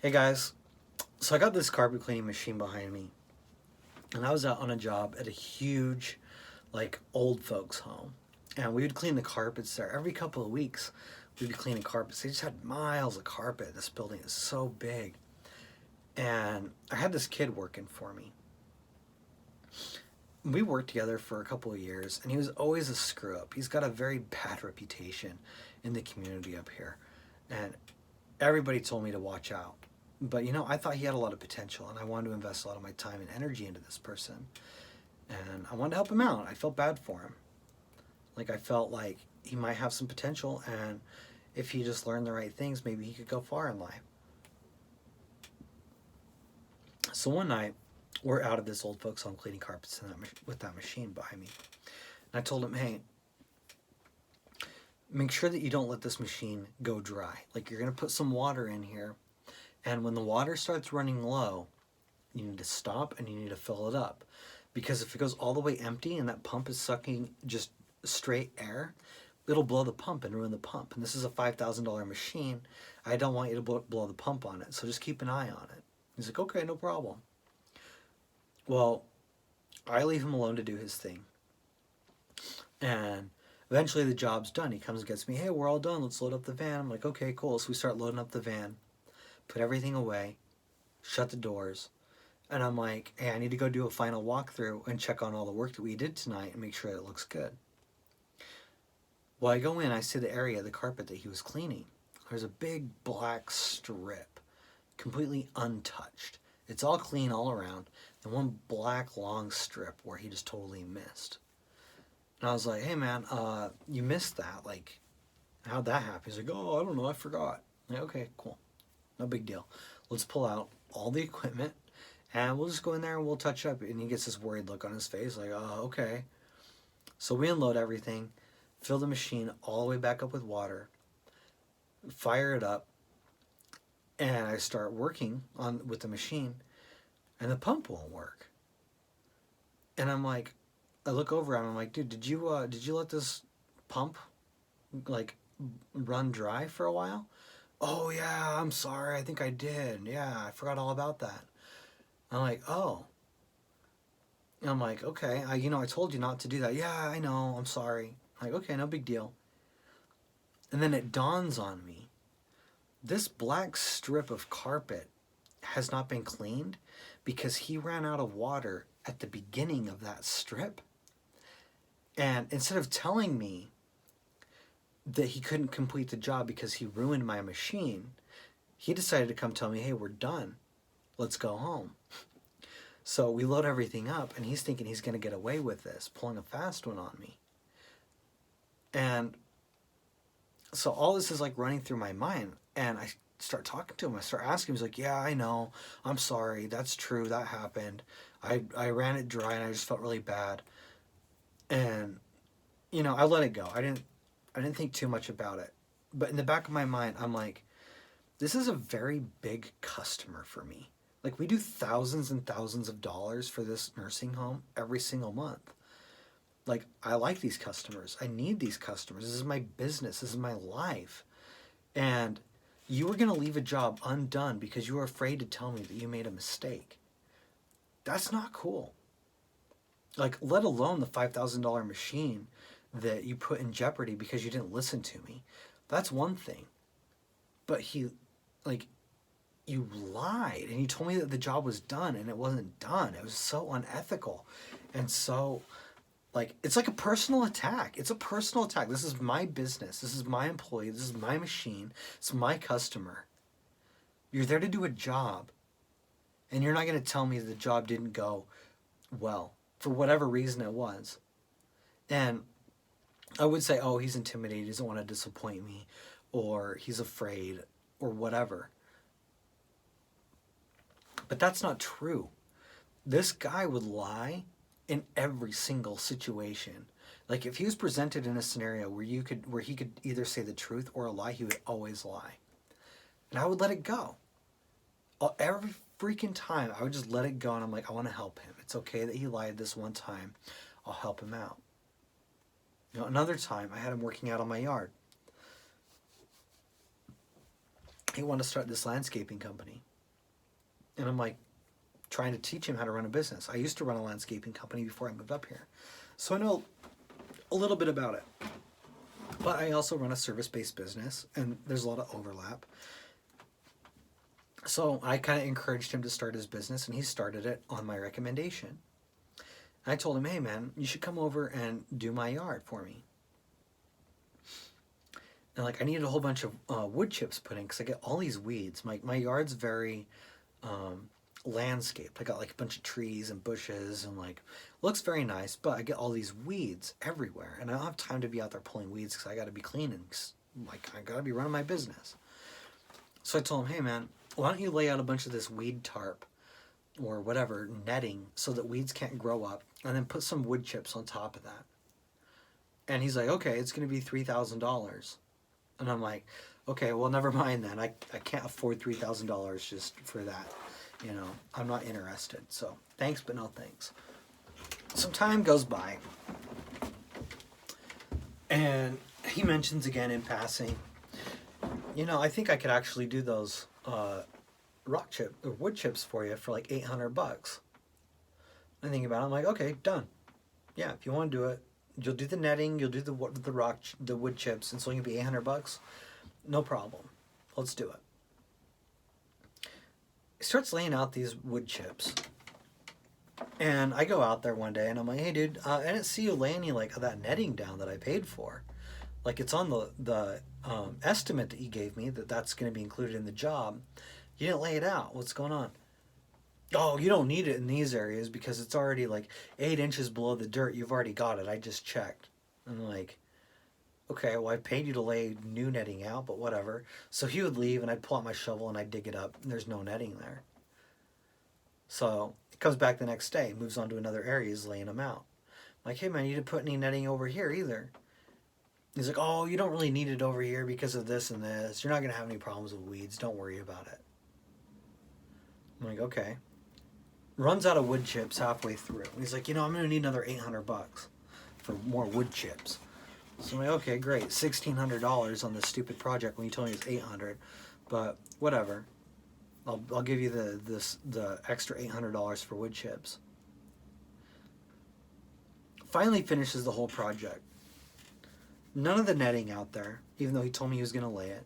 Hey guys, so I got this carpet cleaning machine behind me, and I was out on a job at a huge, old folks' home, and we would clean the carpets there every couple of weeks. We'd be cleaning carpets. They just had miles of carpet. This building is so big, and I had this kid working for me. We worked together for a couple of years, and he was always a screw up. He's got a very bad reputation in the community up here, and everybody told me to watch out. But I thought he had a lot of potential, and I wanted to invest a lot of my time and energy into this person. And I wanted to help him out. I felt bad for him. I felt like he might have some potential, and if he just learned the right things, maybe he could go far in life. So one night, we're out of this old folks' home cleaning carpets with that machine behind me. And I told him, hey, make sure that you don't let this machine go dry. You're going to put some water in here, and when the water starts running low, you need to stop and you need to fill it up. Because if it goes all the way empty and that pump is sucking just straight air, it'll blow the pump and ruin the pump. And this is a $5,000 machine. I don't want you to blow the pump on it, so just keep an eye on it. He's like, okay, no problem. Well, I leave him alone to do his thing. And eventually the job's done. He comes and gets me, hey, we're all done. Let's load up the van. I'm like, okay, cool. So we start loading up the van, put everything away, shut the doors. And I'm like, hey, I need to go do a final walkthrough and check on all the work that we did tonight and make sure it looks good. Well, I go in, I see the area, the carpet that he was cleaning. There's a big black strip, completely untouched. It's all clean all around, and one black long strip where he just totally missed. And I was like, hey man, you missed that. How'd that happen? He's like, oh, I don't know, I forgot. I'm like, okay, cool. No big deal. Let's pull out all the equipment, and we'll just go in there and we'll touch up. And he gets this worried look on his face, like, oh, okay. So we unload everything, fill the machine all the way back up with water, fire it up, and I start working with the machine, and the pump won't work. And I'm like, I look over at him, I'm like, dude, did you let this pump run dry for a while? Oh yeah, I'm sorry, I think I did. Yeah, I forgot all about that. I'm like, oh. And I'm like, okay, I told you not to do that. Yeah, I know, I'm sorry. I'm like, okay, no big deal. And then it dawns on me, this black strip of carpet has not been cleaned because he ran out of water at the beginning of that strip. And instead of telling me that he couldn't complete the job because he ruined my machine, he decided to come tell me, hey, we're done. Let's go home. So we load everything up, and he's thinking he's going to get away with this, pulling a fast one on me. And so all this is running through my mind, and I start talking to him. I start asking him. He's like, yeah, I know. I'm sorry. That's true. That happened. I ran it dry, and I just felt really bad. And, I let it go. I didn't think too much about it. But in the back of my mind, I'm like, this is a very big customer for me. We do thousands and thousands of dollars for this nursing home every single month. I like these customers. I need these customers. This is my business. This is my life. And you were going to leave a job undone because you were afraid to tell me that you made a mistake. That's not cool. Let alone the $5,000 machine that you put in jeopardy because you didn't listen to me. That's one thing. But you lied and you told me that the job was done, and it wasn't done. It was so unethical. And so, it's like a personal attack. It's a personal attack. This is my business. This is my employee. This is my machine. It's my customer. You're there to do a job, and you're not going to tell me the job didn't go well for whatever reason it was. And I would say, oh, he's intimidated, he doesn't want to disappoint me, or he's afraid, or whatever. But that's not true. This guy would lie in every single situation. If he was presented in a scenario where he could either say the truth or a lie, he would always lie. And I would let it go. Every freaking time, I would just let it go, and I'm like, I want to help him. It's okay that he lied this one time. I'll help him out. Another time, I had him working out on my yard. he wanted to start this landscaping company. And I'm like, trying to teach him how to run a business. I used to run a landscaping company before I moved up here. So I know a little bit about it. But I also run a service-based business, and there's a lot of overlap. So I kind of encouraged him to start his business, and he started it on my recommendation. And I told him, hey man, you should come over and do my yard for me. And like, I needed a whole bunch of wood chips put in because I get all these weeds. My yard's very landscaped. I got like a bunch of trees and bushes and like, looks very nice, but I get all these weeds everywhere. And I don't have time to be out there pulling weeds because I got to be cleaning. Like, I got to be running my business. So I told him, hey man, why don't you lay out a bunch of this weed tarp or whatever, netting, so that weeds can't grow up, and then put some wood chips on top of that. And he's like, okay, it's going to be $3,000. And I'm like, okay, well, never mind then. I can't afford $3,000 just for that. You know, I'm not interested. So thanks, but no thanks. Some time goes by. And he mentions again in passing, you know, I think I could actually do those rock chip or wood chips for you for like $800. I think about it, I'm like, okay, done. Yeah, if you want to do it, you'll do the netting, you'll do the wood chips, and so it'll be $800. No problem. Let's do it. He starts laying out these wood chips. And I go out there one day and I'm like, hey dude, I didn't see you lay any like that netting down that I paid for. Like, it's on the estimate that you gave me that's going to be included in the job. You didn't lay it out. What's going on? Oh, you don't need it in these areas because it's already like 8 inches below the dirt. You've already got it. I just checked. I'm like, okay, well, I paid you to lay new netting out, but whatever. So he would leave and I'd pull out my shovel and I'd dig it up and there's no netting there. So he comes back the next day, moves on to another area, he's laying them out. I'm like, hey man, you didn't put any netting over here either. He's like, oh, you don't really need it over here because of this and this. You're not going to have any problems with weeds. Don't worry about it. I'm like, okay. Runs out of wood chips halfway through. He's like, you know, I'm going to need another $800 for more wood chips. So I'm like, okay, great. $1,600 on this stupid project when you told me it's $800. But whatever. I'll give you the extra $800 for wood chips. Finally finishes the whole project. None of the netting out there, even though he told me he was going to lay it.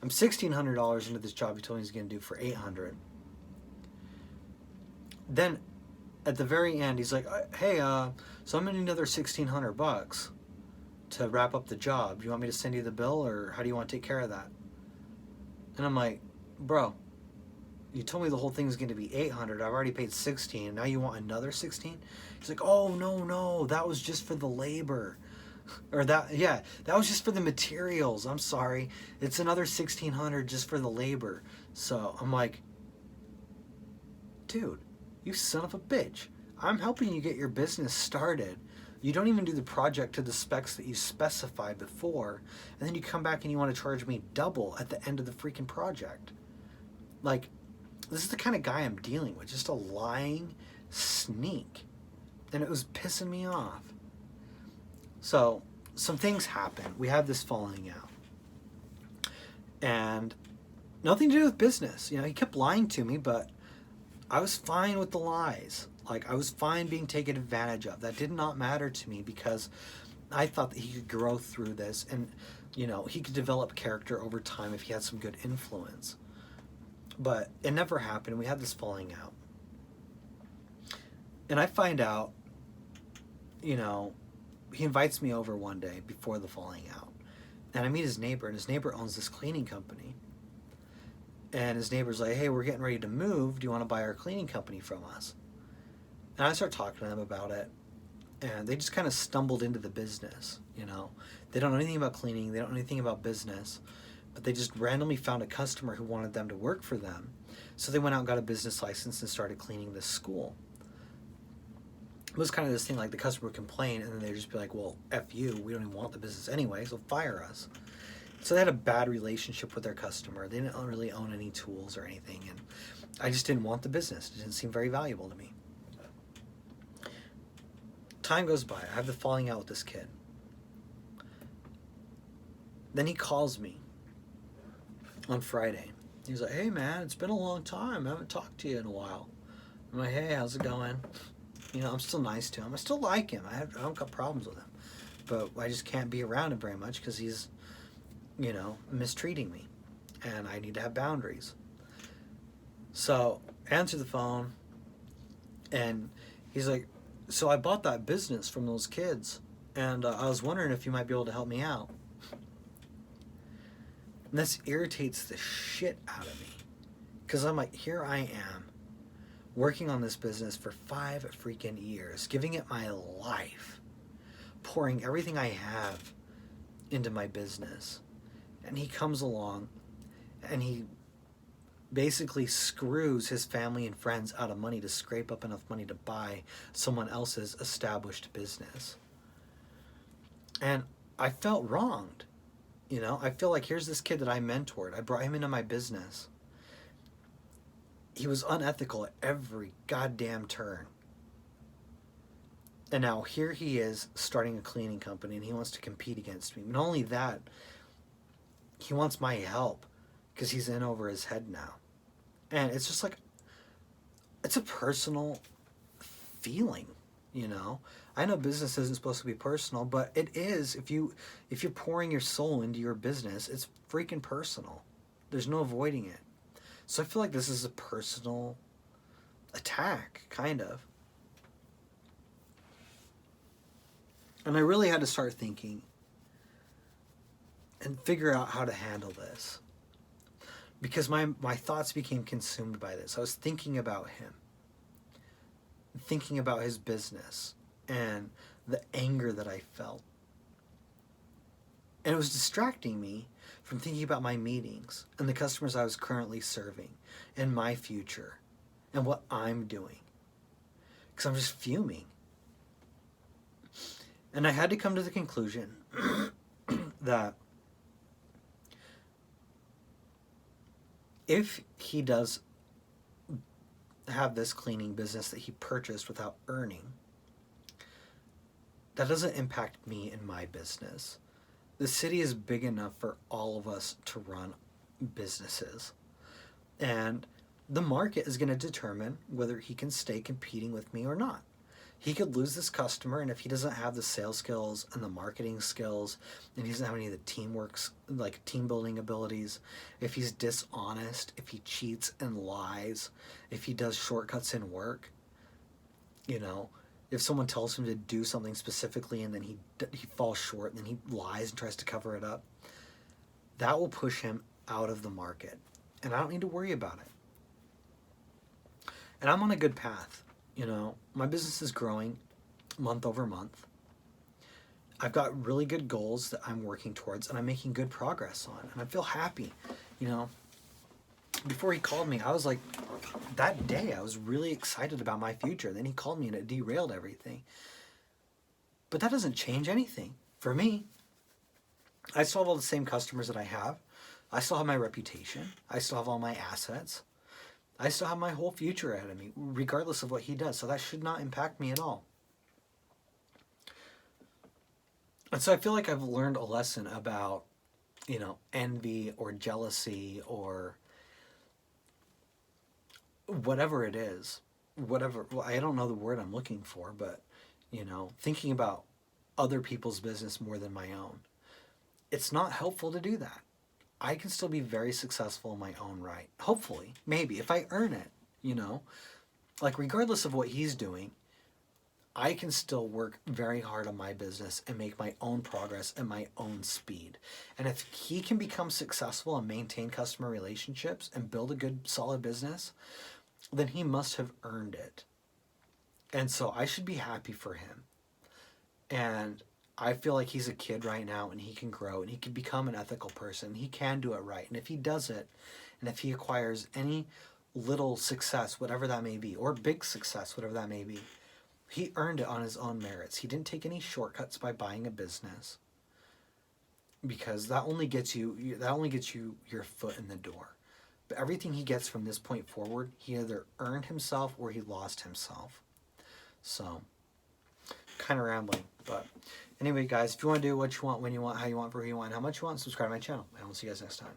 I'm $1,600 into this job he told me he was going to do for $800. Then, at the very end, he's like, hey, so I'm going to need another $1,600 to wrap up the job. Do you want me to send you the bill, or how do you want to take care of that? And I'm like, bro, you told me the whole thing's going to be $800. I've already paid $16. Now you want another $16? He's like, oh, no, that was just for the labor. Or that was just for the materials. I'm sorry. It's another $1,600 just for the labor. So I'm like, dude, you son of a bitch. I'm helping you get your business started. You don't even do the project to the specs that you specified before. And then you come back and you want to charge me double at the end of the freaking project. Like, this is the kind of guy I'm dealing with. Just a lying sneak. And it was pissing me off. So, some things happen. We have this falling out. And nothing to do with business. You know, he kept lying to me, but I was fine with the lies. Like, I was fine being taken advantage of. That did not matter to me because I thought that he could grow through this and, you know, he could develop character over time if he had some good influence. But it never happened. We had this falling out. And I find out, you know, he invites me over one day before the falling out. And I meet his neighbor, and his neighbor owns this cleaning company. And his neighbor's like, hey, we're getting ready to move. Do you want to buy our cleaning company from us? And I start talking to them about it. And they just kind of stumbled into the business, you know. They don't know anything about cleaning. They don't know anything about business. But they just randomly found a customer who wanted them to work for them. So they went out and got a business license and started cleaning this school. It was kind of this thing, like the customer would complain and then they'd just be like, well, F you, we don't even want the business anyway, so fire us. So they had a bad relationship with their customer. They didn't really own any tools or anything, and I just didn't want the business. It didn't seem very valuable to me. Time goes by. I have the falling out with this kid. Then he calls me on Friday. He was like, "Hey man, it's been a long time. I haven't talked to you in a while." I'm like, "Hey, how's it going?" You know, I'm still nice to him. I still like him. I don't got problems with him, but I just can't be around him very much because he's, you know, mistreating me, and I need to have boundaries. So answer the phone, and he's like, "So I bought that business from those kids, and I was wondering if you might be able to help me out." And this irritates the shit out of me because I'm like, here I am working on this business for 5 freaking years, giving it my life, pouring everything I have into my business. And he comes along and he basically screws his family and friends out of money to scrape up enough money to buy someone else's established business. And I felt wronged. You know, I feel like here's this kid that I mentored. I brought him into my business. He was unethical at every goddamn turn. And now here he is starting a cleaning company and he wants to compete against me. Not only that, he wants my help because he's in over his head now. And it's just like, it's a personal feeling, you know? I know business isn't supposed to be personal, but it is. If you're pouring your soul into your business, it's freaking personal. There's no avoiding it. So I feel like this is a personal attack, kind of. And I really had to start thinking and figure out how to handle this. Because my thoughts became consumed by this. I was thinking about him, thinking about his business, and the anger that I felt. And it was distracting me from thinking about my meetings and the customers I was currently serving and my future and what I'm doing. Because I'm just fuming. And I had to come to the conclusion that if he does have this cleaning business that he purchased without earning, that doesn't impact me and my business. The city is big enough for all of us to run businesses. And the market is going to determine whether he can stay competing with me or not. He could lose this customer, and if he doesn't have the sales skills and the marketing skills, and he doesn't have any of the teamwork, like team building abilities, if he's dishonest, if he cheats and lies, if he does shortcuts in work, you know, if someone tells him to do something specifically and then he falls short and then he lies and tries to cover it up, that will push him out of the market. And I don't need to worry about it. And I'm on a good path. You know, my business is growing month over month. I've got really good goals that I'm working towards and I'm making good progress on. And I feel happy. You know, before he called me, I was like, that day I was really excited about my future. Then he called me and it derailed everything. But that doesn't change anything for me. I still have all the same customers that I have. I still have my reputation. I still have all my assets. I still have my whole future ahead of me, regardless of what he does. So that should not impact me at all. And so I feel like I've learned a lesson about, you know, envy or jealousy or whatever it is. Whatever, well, I don't know the word I'm looking for, but, you know, thinking about other people's business more than my own. It's not helpful to do that. I can still be very successful in my own right. Hopefully, maybe, if I earn it, you know. Like, regardless of what he's doing, I can still work very hard on my business and make my own progress at my own speed. And if he can become successful and maintain customer relationships and build a good, solid business, then he must have earned it. And so I should be happy for him. And I feel like he's a kid right now and he can grow and he can become an ethical person. He can do it right. And if he does it, and if he acquires any little success, whatever that may be, or big success, whatever that may be, he earned it on his own merits. He didn't take any shortcuts by buying a business, because that only gets you your foot in the door. But everything he gets from this point forward, he either earned himself or he lost himself. So, kind of rambling, but anyway, guys, if you want to do what you want, when you want, how you want, for who you want, how much you want, subscribe to my channel, and I'll see you guys next time.